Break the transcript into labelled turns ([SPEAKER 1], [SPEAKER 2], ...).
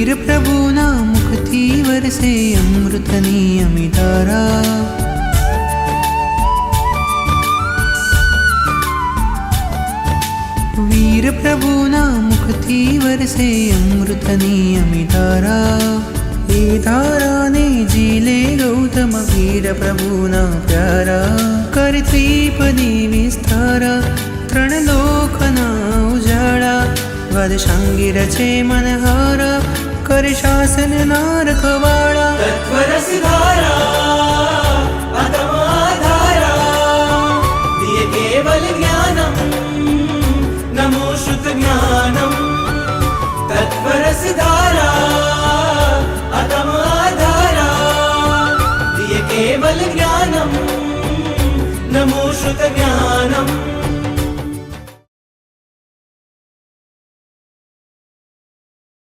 [SPEAKER 1] वीर प्रभुना मुखथी वरसे अमृतनी अमिधारा। वीर प्रभुना मुखथी वरसे अमृतनी अमिधारा। ए धारा ने जीले गौतम वीर प्रभुना प्यारा। कर त्रिपदी विस्तारा त्रण लोकना उजाड़ा। वदशांगी रचे मनहारा कर शासन नारकवाड़ा।
[SPEAKER 2] तत्वरसधारा अतमाधारा दिए केवल ज्ञानम नमो श्रुत ज्ञानम। तत्वरसधारा अतमाधारा दिए केवल ज्ञानम नमो श्रुत ज्ञानम।